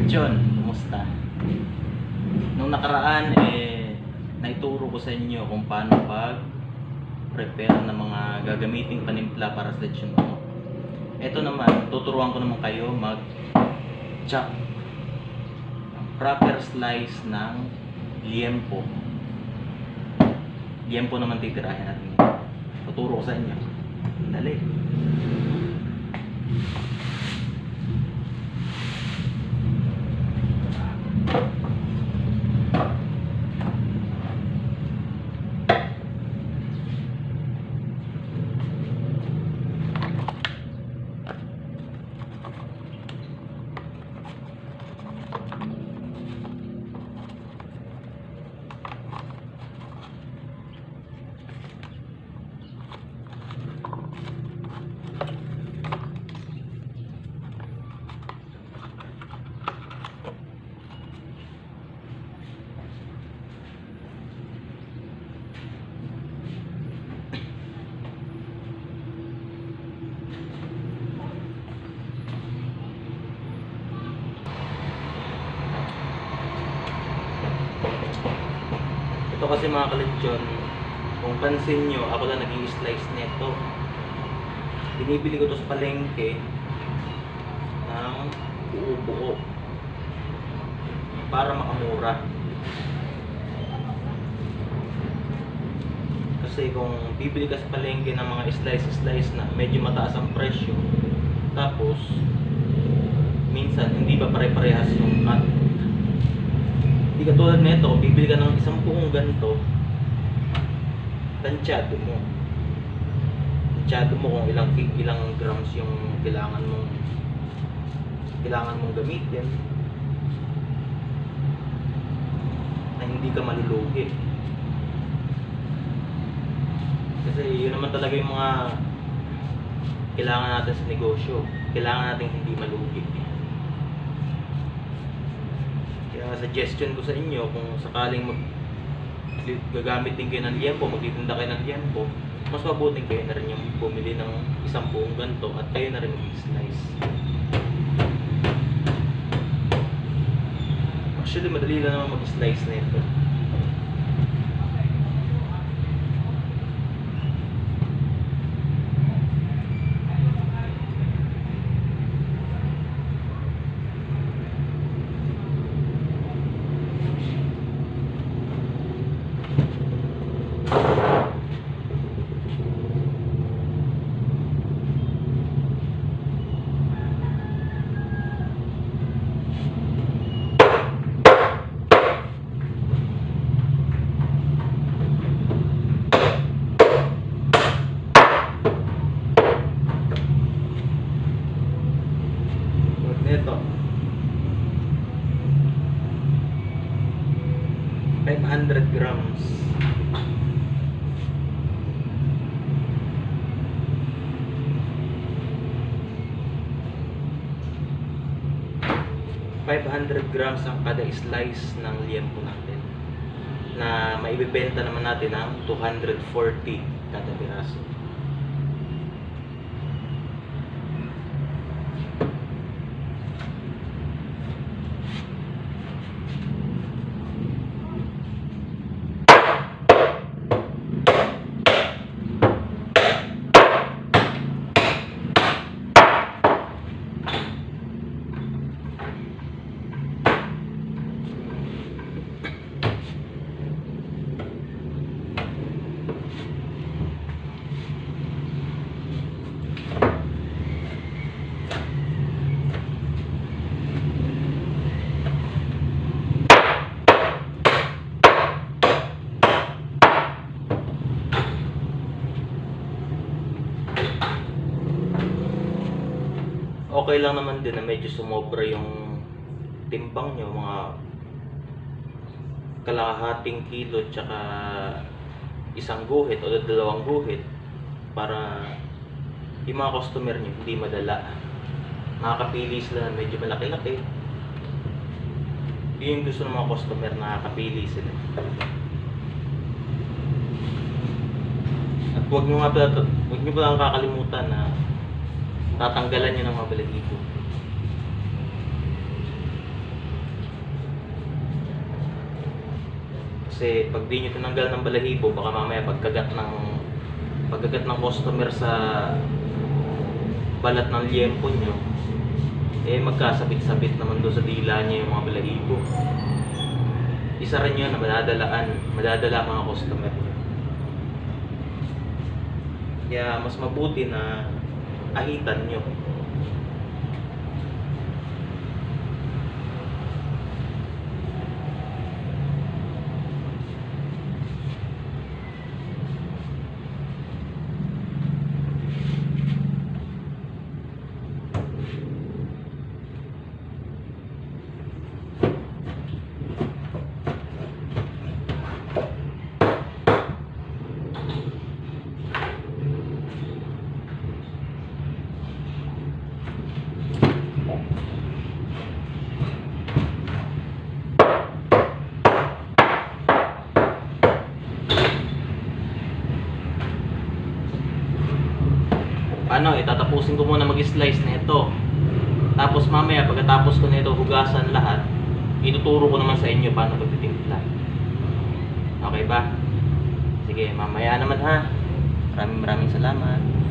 John, kumusta? Nung nakaraan naituro ko sa inyo kung paano prepare ng mga gagamiting panimpla para sa lechon manok. Ito naman, tuturuan ko naman kayo mag-chop proper slice ng liempo. Liempo naman titirahin natin. Tuturo ko sa inyo. Dali. Ito kasi mga kalechon, kung pansin nyo, ako lang nag-i-slice nito. Binibili ko to sa palengke ng buo-buo para makamura. Kasi kung bibili ka sa palengke ng mga slice na medyo mataas ang presyo, tapos minsan hindi ba pare-parehas yung cut. Hindi katulad nito, bibili ka ng isang buong ganito, tansyado mo kung ilang grams yung kailangan mong gamitin na hindi ka malulugi. Kasi yun naman talaga yung mga kailangan natin sa negosyo, kailangan natin hindi malugi. Kaya suggestion ko sa inyo, kung sakaling gagamit din kayo ng liempo, magtitinda kayo ng liempo, mas mabuting kayo na rin yung bumili ng isang buong ganito at kayo na rin mag-slice. Actually, madali lang naman mag-slice na ito. Ito 500 grams. $500 ang kada slice ng liempo natin, na maibibenta naman natin ng $240 kada piraso. Okay lang naman din na medyo sumobra yung timbang nyo, mga kalahating kilo tsaka isang guhit o dalawang guhit, para yung mga customer nyo hindi madala. Nakakapili sila na medyo malaki-laki. Yun yung gusto ng mga customer, nakakapili sila. At huwag nyo pala kakalimutan na tatanggalan nyo ng mga balahibo. Kasi pag di nyo tinanggal ng balahibo, baka mamaya pagkagat ng customer sa balat ng liempo nyo, eh magkasabit-sabit naman doon sa dila niya yung mga balahibo. Isa rin yun na madadala mga customer nyo. Kaya mas mabuti na ahitan nyo. Ano, itatapusin ko muna mag-slice na ito. Tapos mamaya pagkatapos ko nito hugasan lahat, ituturo ko naman sa inyo paano pagtitimpla. Okay ba? Sige, mamaya naman ha. Maraming salamat.